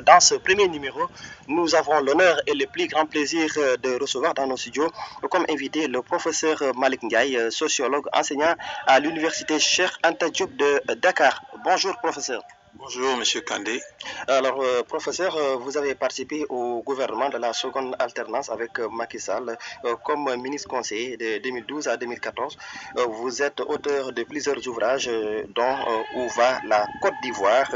dans ce premier numéro, nous avons l'honneur et le plus grand plaisir de recevoir dans nos studios comme invité le professeur Malick Ndiaye, sociologue enseignant à l'université Cheikh Anta Diop de Dakar. Bonjour professeur. Bonjour Monsieur Kandé. Alors professeur, vous avez participé au gouvernement de la seconde alternance avec Macky Sall comme ministre conseiller de 2012 à 2014. Vous êtes auteur de plusieurs ouvrages dont Où va la Côte d'Ivoire,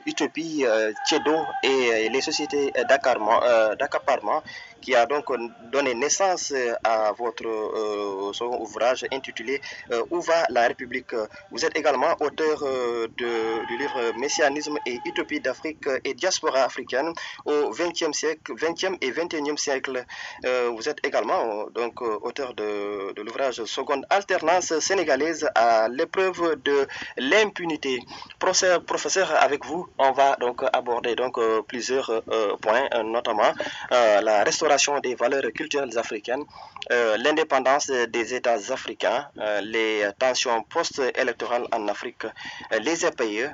Utopie, Tchedo et les sociétés d'accaparement qui a donc donné naissance à votre second ouvrage intitulé Où va la République. Vous êtes également auteur du livre Messianisme et Utopie d'Afrique et diaspora africaine au XXe siècle, XXe et XXIe siècle. Vous êtes également auteur de l'ouvrage Seconde alternance sénégalaise à l'épreuve de l'impunité. Professeur, avec vous, on va donc aborder plusieurs points, notamment la restauration des valeurs culturelles africaines, l'indépendance des États africains, les tensions post-électorales en Afrique, les impayés,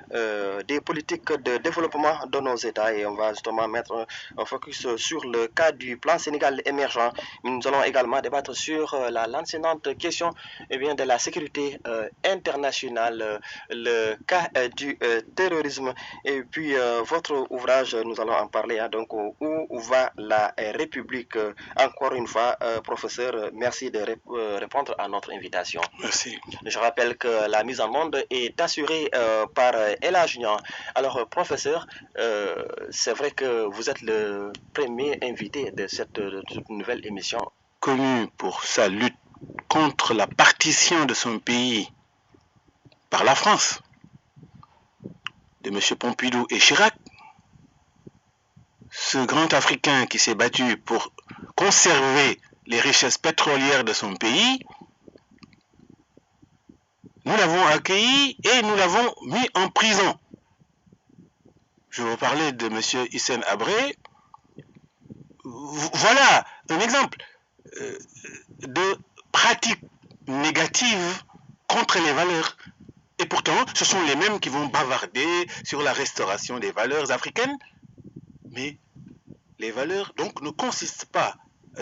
des politiques de développement de nos États, et on va justement mettre un focus sur le cas du plan Sénégal émergent. Nous allons également débattre sur la lancinante question de la sécurité internationale, le cas du terrorisme, et puis votre ouvrage, nous allons en parler, Où va la République. Encore une fois, professeur, merci de répondre à notre invitation. Merci. Je rappelle que la mise en onde est assurée par Ella Junior. Alors, professeur, c'est vrai que vous êtes le premier invité de cette nouvelle émission. Connu pour sa lutte contre la partition de son pays par la France, de M. Pompidou et Chirac, ce grand Africain qui s'est battu pour conserver les richesses pétrolières de son pays, nous l'avons accueilli et nous l'avons mis en prison. Je vous parlais de M. Hissène Habré. Voilà un exemple de pratique négative contre les valeurs. Et pourtant, ce sont les mêmes qui vont bavarder sur la restauration des valeurs africaines. Mais les valeurs, donc, ne consistent pas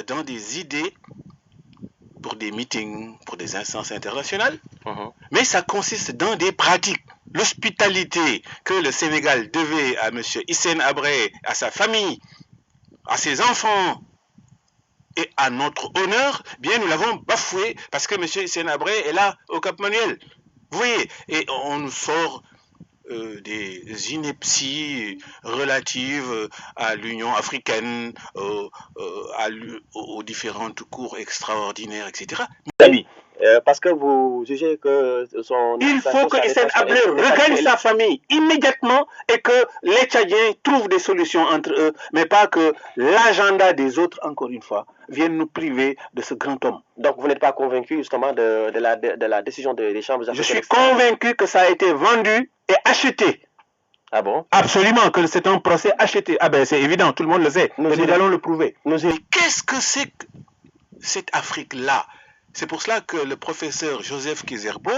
dans des idées pour des meetings, pour des instances internationales, mais ça consiste dans des pratiques. L'hospitalité que le Sénégal devait à M. Hissène Habré, à sa famille, à ses enfants et à notre honneur, bien nous l'avons bafoué parce que M. Hissène Habré est là au Cap Manuel. Vous voyez, et on nous sort des inepties relatives à l'Union africaine, aux différentes cours extraordinaires, etc. Parce que vous jugez que il faut que Hissène Habré regagne sa famille immédiatement et que les Tchadiens trouvent des solutions entre eux, mais pas que l'agenda des autres, encore une fois, vienne nous priver de ce grand homme. Donc vous n'êtes pas convaincu justement de la décision des chambres africaines? Je suis convaincu que ça a été vendu et acheté. Ah bon? Absolument, que c'est un procès acheté. Ah ben c'est évident, tout le monde le sait. Nous allons le prouver. Qu'est-ce que c'est que cette Afrique-là? C'est pour cela que le professeur Joseph Kizerbo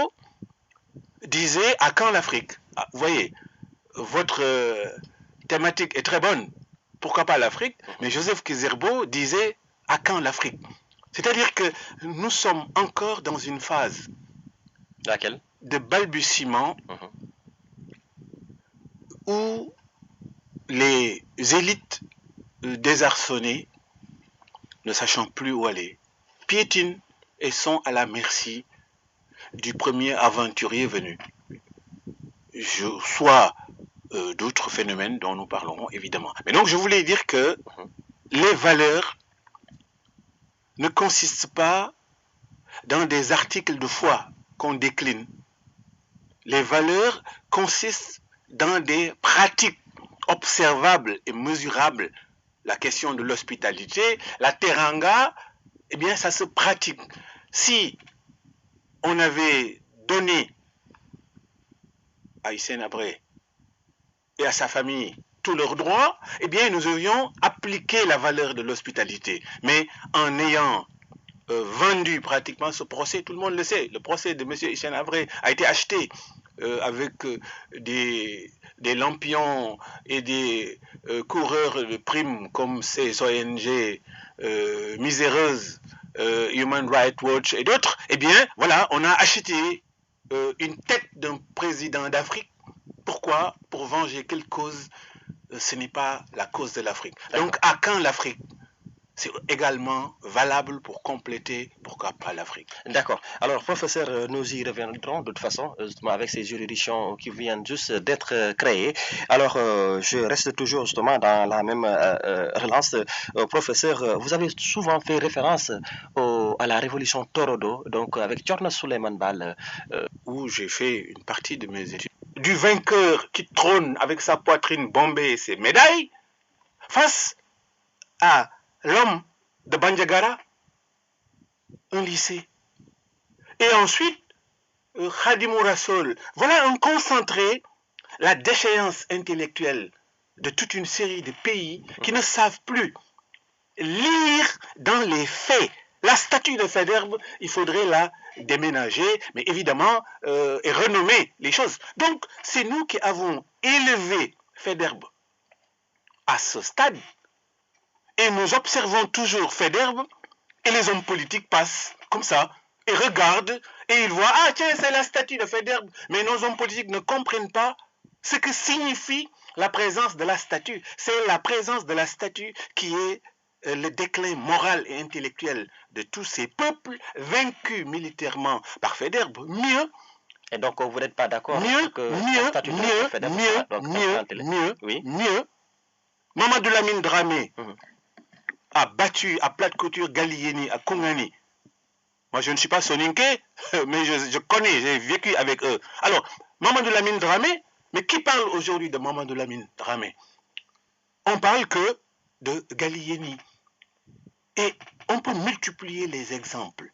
disait à quand l'Afrique? Vous voyez, votre thématique est très bonne. Pourquoi pas l'Afrique? Mais Joseph Kizerbo disait à quand l'Afrique? C'est-à-dire que nous sommes encore dans une phase laquelle? De balbutiement où les élites désarçonnées, ne sachant plus où aller, piétinent et sont à la merci du premier aventurier venu. Soit d'autres phénomènes dont nous parlerons évidemment. Mais donc je voulais dire que les valeurs ne consistent pas dans des articles de foi qu'on décline. Les valeurs consistent dans des pratiques observables et mesurables. La question de l'hospitalité, la teranga, eh bien ça se pratique. Si on avait donné à Hissène Habré et à sa famille tous leurs droits, eh bien nous aurions appliqué la valeur de l'hospitalité. Mais en ayant vendu pratiquement ce procès, tout le monde le sait, le procès de M. Hissène Habré a été acheté avec des des lampions et des coureurs de primes comme ces ONG miséreuses, Human Rights Watch et d'autres, eh bien, voilà, on a acheté une tête d'un président d'Afrique. Pourquoi? Pour venger quelle cause? Ce n'est pas la cause de l'Afrique. Donc, à quand l'Afrique? C'est également valable pour compléter, pourquoi pas l'Afrique. D'accord. Alors, professeur, nous y reviendrons de toute façon, justement, avec ces juridictions qui viennent juste d'être créées. Alors, je reste toujours justement dans la même relance. Professeur, vous avez souvent fait référence à la révolution Torodo, donc avec Thierno Souleymane Baal. Où j'ai fait une partie de mes études. Du vainqueur qui trône avec sa poitrine bombée et ses médailles, face à l'homme de Bandiagara, un lycée. Et ensuite, Khadimou Rassoul. Voilà un concentré, la déchéance intellectuelle de toute une série de pays qui ne savent plus lire dans les faits. La statue de Faidherbe, il faudrait la déménager, mais évidemment, et renommer les choses. Donc, c'est nous qui avons élevé Faidherbe à ce stade, et nous observons toujours Faidherbe, et les hommes politiques passent comme ça, et regardent, et ils voient, ah tiens, c'est la statue de Faidherbe, mais nos hommes politiques ne comprennent pas ce que signifie la présence de la statue. C'est la présence de la statue qui est le déclin moral et intellectuel de tous ces peuples vaincus militairement par Faidherbe. Mieux, et donc vous n'êtes pas d'accord mieux, Mamadou Lamine Dramé a battu à plate couture Gallieni à Kongani. Moi, je ne suis pas soninké, mais je connais, j'ai vécu avec eux. Alors, Mamadou Lamine Dramé, mais qui parle aujourd'hui de Mamadou Lamine Dramé? On parle que de Gallieni. Et on peut multiplier les exemples.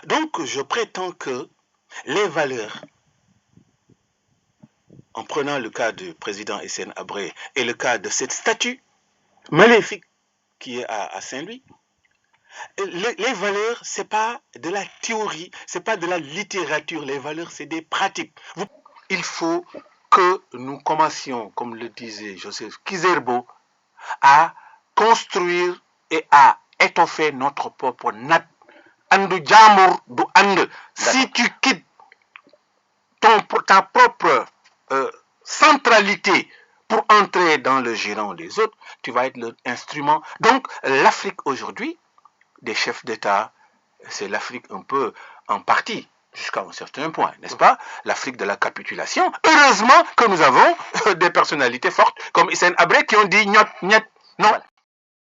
Donc, je prétends que les valeurs, en prenant le cas du président Hissène Habré et le cas de cette statue maléfique qui est à Saint-Louis, les valeurs, ce n'est pas de la théorie, ce n'est pas de la littérature. Les valeurs, c'est des pratiques. Il faut que nous commencions, comme le disait Joseph Kizerbo, à construire et à étoffer notre propre nat. Andu jamur du and. Si tu quittes ta propre centralité pour entrer dans le giron des autres, tu vas être leur instrument. Donc, l'Afrique aujourd'hui, des chefs d'État, c'est l'Afrique un peu en partie, jusqu'à un certain point, n'est-ce pas? L'Afrique de la capitulation. Heureusement que nous avons des personnalités fortes, comme Hissène Habré, qui ont dit « niet, niet ». Non,